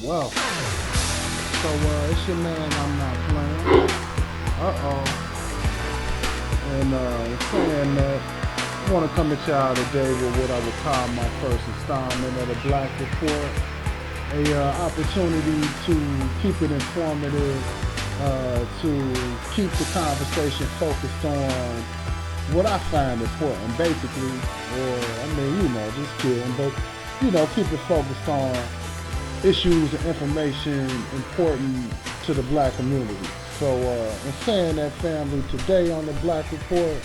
Well, so it's your man, I'm not playing. And saying that, I want to come at y'all today with what I would call my first installment of the Black Report. A opportunity to keep it informative, to keep the conversation focused on what I find important, basically, just kidding, but, keep it focused on issues and information important to the black community. So, in saying that, family, today on the Black Report,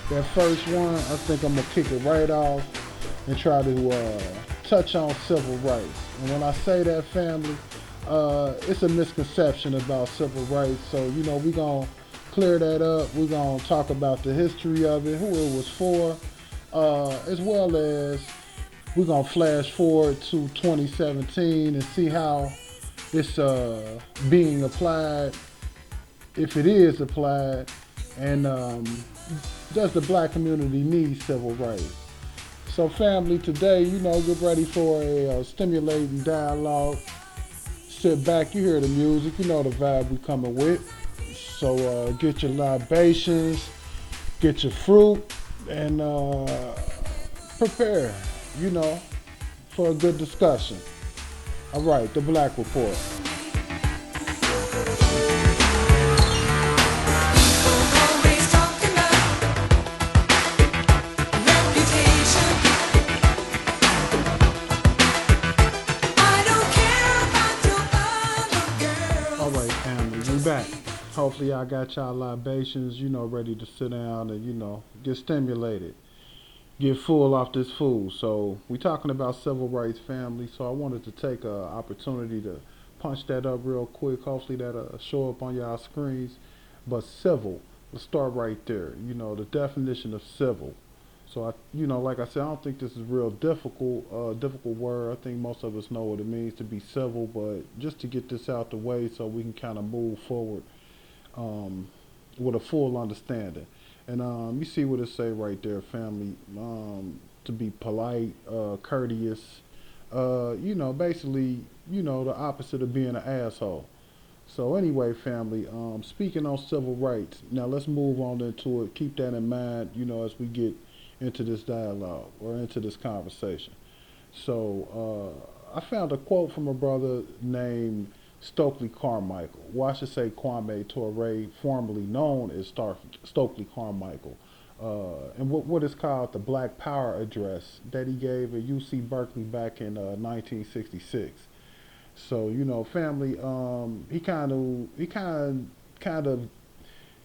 that first one, I think I'm going to kick it right off and try to touch on civil rights. And when I say that, family, it's a misconception about civil rights. So, we're going to clear that up. We're going to talk about the history of it, who it was for, as well as we're going to flash forward to 2017 and see how it's being applied, if it is applied, and does the black community need civil rights? So family, today, get ready for a stimulating dialogue. Sit back, you hear the music, you know the vibe we coming with. So get your libations, get your fruit, and prepare, for a good discussion. All right, the Black Report. Back. Hopefully I got y'all libations, ready to sit down and, get stimulated, get full off this food. So we talking about civil rights, family. So I wanted to take an opportunity to punch that up real quick. Hopefully that'll show up on y'all screens. But civil, let's start right there. The definition of civil. So like I said, I don't think this is real difficult word. I think most of us know what it means to be civil, but just to get this out the way so we can kind of move forward with a full understanding. And you see what it say right there, family. To be polite, courteous, basically, the opposite of being an asshole. So anyway, family, speaking on civil rights, now let's move on into it. Keep that in mind, as we get into this dialogue or into this conversation. So I found a quote from a brother named Stokely Carmichael. Well, I should say Kwame Ture, formerly known as Stokely Carmichael, and what is called the Black Power address that he gave at UC Berkeley back in 1966. So family, he kind of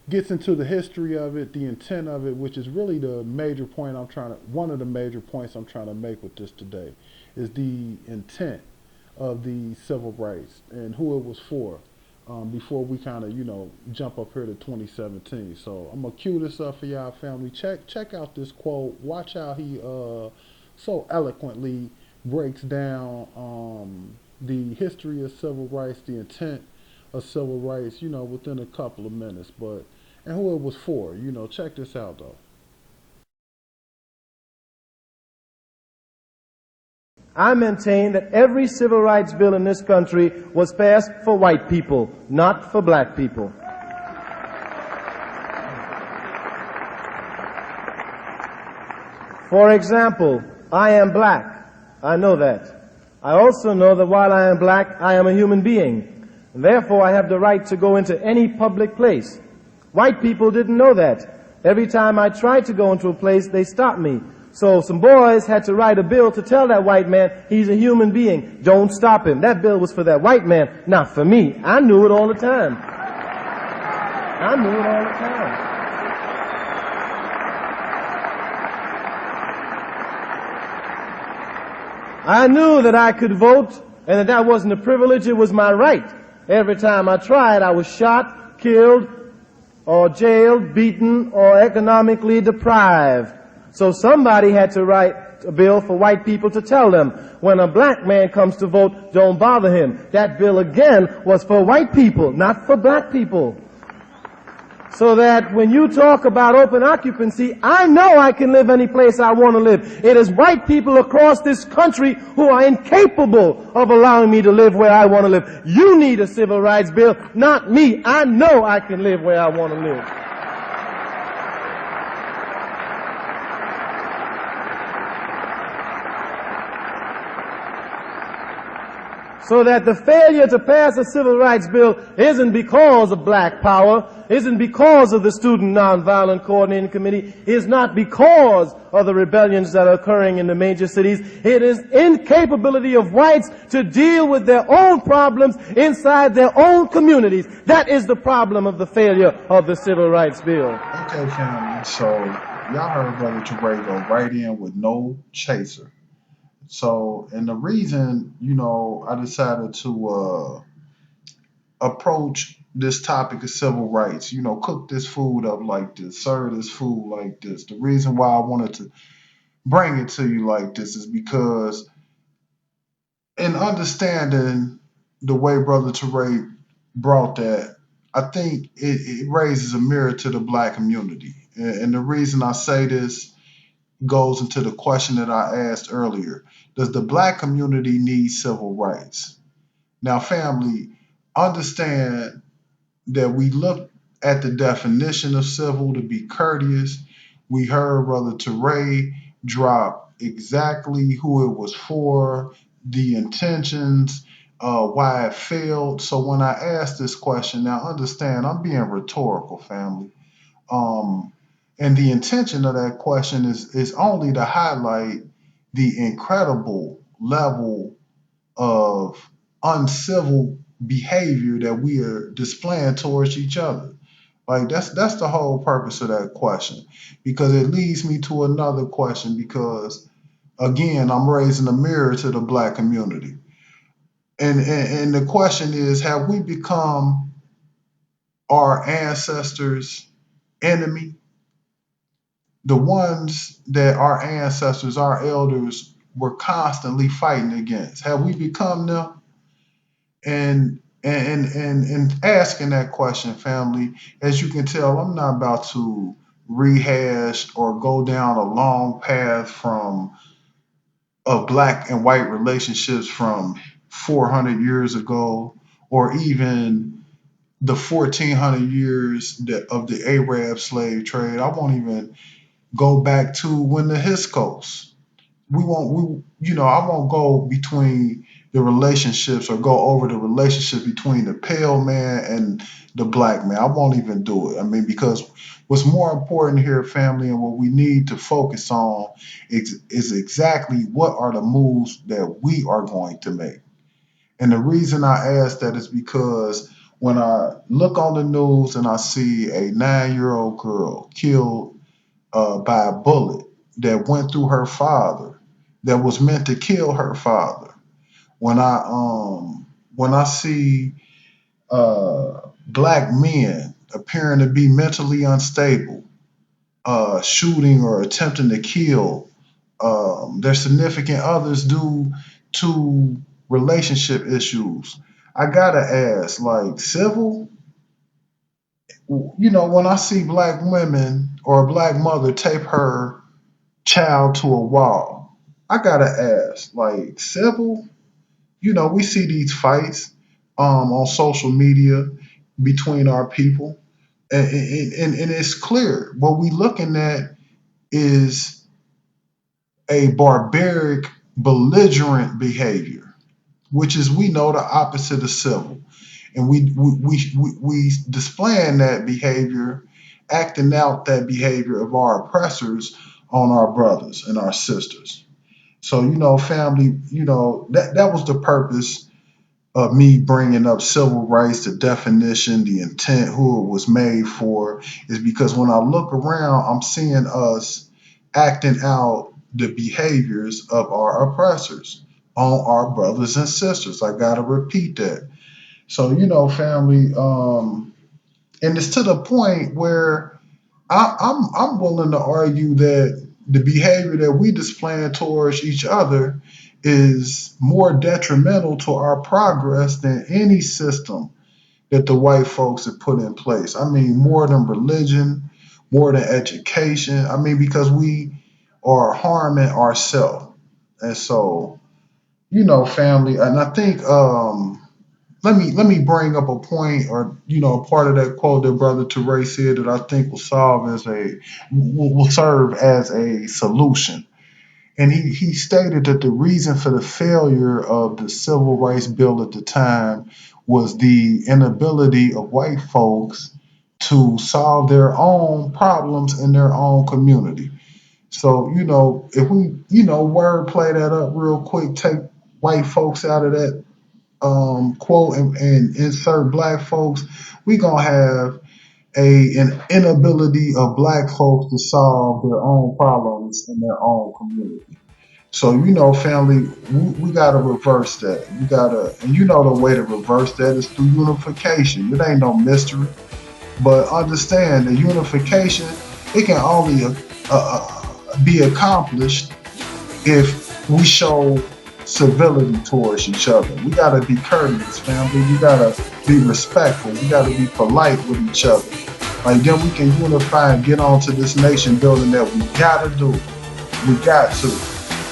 gets into the history of it, the intent of it, which is really one of the major points I'm trying to make with this today, is the intent of the civil rights and who it was for, before we kind of, jump up here to 2017. So I'm gonna cue this up for y'all, family. Check out this quote. Watch how he so eloquently breaks down the history of civil rights, the intent of civil rights, within a couple of minutes, and who it was for. Check this out though. I maintain that every civil rights bill in this country was passed for white people, not for black people. For example, I am black. I know that. I also know that while I am black, I am a human being. Therefore, I have the right to go into any public place. White people didn't know that. Every time I tried to go into a place, they stopped me. So some boys had to write a bill to tell that white man he's a human being. Don't stop him. That bill was for that white man, not for me. I knew it all the time. I knew it all the time. I knew that I could vote and that wasn't a privilege, it was my right. Every time I tried, I was shot, killed, or jailed, beaten, or economically deprived. So somebody had to write a bill for white people to tell them, when a black man comes to vote, don't bother him. That bill again was for white people, not for black people. So that when you talk about open occupancy, I know I can live any place I want to live. It is white people across this country who are incapable of allowing me to live where I want to live. You need a civil rights bill, not me. I know I can live where I want to live. So that the failure to pass a civil rights bill isn't because of black power, isn't because of the Student Nonviolent Coordinating Committee, is not because of the rebellions that are occurring in the major cities. It is incapability of whites to deal with their own problems inside their own communities. That is the problem of the failure of the civil rights bill. Okay, family. So y'all heard Brother Ture go right in with no chaser. So, and the reason, I decided to approach this topic of civil rights, cook this food up like this, serve this food like this. The reason why I wanted to bring it to you like this is because in understanding the way Brother Ture brought that, I think it raises a mirror to the black community. And the reason I say this goes into the question that I asked earlier. Does the black community need civil rights? Now, family, understand that we look at the definition of civil to be courteous. We heard Brother Ture drop exactly who it was for, the intentions, why it failed. So when I ask this question, now understand I'm being rhetorical, family. Um, and the intention of that question is only to highlight the incredible level of uncivil behavior that we are displaying towards each other. Like that's the whole purpose of that question, because it leads me to another question. Because again, I'm raising a mirror to the black community, and the question is: have we become our ancestors' enemy? The ones that our ancestors, our elders, were constantly fighting against. Have we become them? And asking that question, family, as you can tell, I'm not about to rehash or go down a long path from of black and white relationships from 400 years ago, or even the 1400 years of the Arab slave trade. I won't even go back to when the Hiscos. I won't go between the relationships or go over the relationship between the pale man and the black man. I won't even do it. I mean, because what's more important here, family, and what we need to focus on is exactly what are the moves that we are going to make. And the reason I ask that is because when I look on the news and I see a 9-year-old girl killed by a bullet that went through her father, that was meant to kill her father. When I see black men appearing to be mentally unstable, shooting or attempting to kill their significant others due to relationship issues, I gotta ask, like, civil? When I see black women or a black mother tape her child to a wall, I gotta ask, like, civil? We see these fights on social media between our people, and it's clear what we looking at is a barbaric, belligerent behavior, which is, we know, the opposite of civil, and we displaying that behavior, acting out that behavior of our oppressors on our brothers and our sisters. So, family, that was the purpose of me bringing up civil rights, the definition, the intent, who it was made for, is because when I look around, I'm seeing us acting out the behaviors of our oppressors on our brothers and sisters. I gotta repeat that. So, family, and it's to the point where I'm willing to argue that the behavior that we displaying towards each other is more detrimental to our progress than any system that the white folks have put in place. I mean, more than religion, more than education. I mean, because we are harming ourselves. And so, family, and I think let me bring up a point, or part of that quote that Brother Ture said that I think will serve as a solution. And he stated that the reason for the failure of the Civil Rights Bill at the time was the inability of white folks to solve their own problems in their own community. So, if we, word play that up real quick, take white folks out of that quote and insert black folks, we gonna have an inability of black folks to solve their own problems in their own community. So, family, we got to reverse that. And the way to reverse that is through unification. It ain't no mystery, but understand that unification, it can only be accomplished if we show civility towards each other. We got to be courteous, family. We got to be respectful. We got to be polite with each other. Like, then we can unify and get on to this nation building that we got to do. We got to.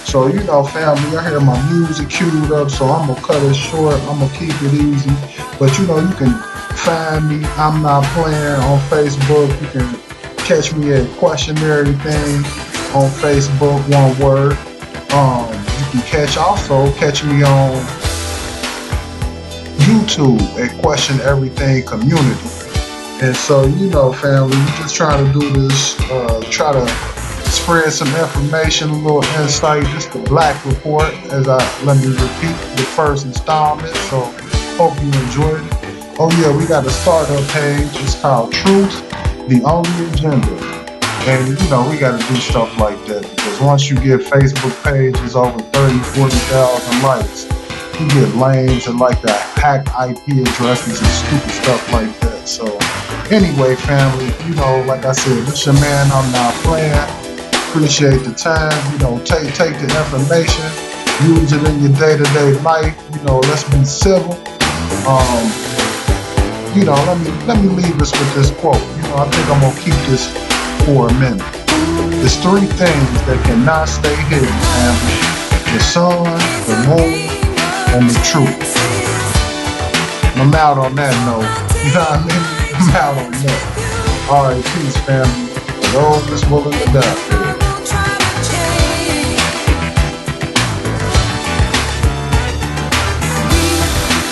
So, family, I hear my music queued up, so I'm going to cut it short. I'm going to keep it easy. But, you can find me. I'm Not Playing on Facebook. You can catch me at Questionary Thing on Facebook, one word. You can catch me on YouTube at Question Everything Community. And so, family, we just trying to do this, try to spread some information, a little insight. This the Black Report, let me repeat the first installment. So hope you enjoyed it. Oh yeah, we got a startup page. It's called Truth, the Only Agenda. And we got to do stuff like that, because once you get Facebook pages over 30, 40,000 likes, you get lanes and like the hack IP addresses and stupid stuff like that. So anyway, family, like I said, this your man, I'm Not Playing. Appreciate the time. Take the information, use it in your day-to-day life. Let's be civil. Let me leave us with this quote. I think I'm gonna keep this for a minute. There's three things that cannot stay hidden, family: the sun, the moon, and the truth. I'm out on that note. You know what I mean? I'm out on that. All right, peace, family. For those that's willing to die.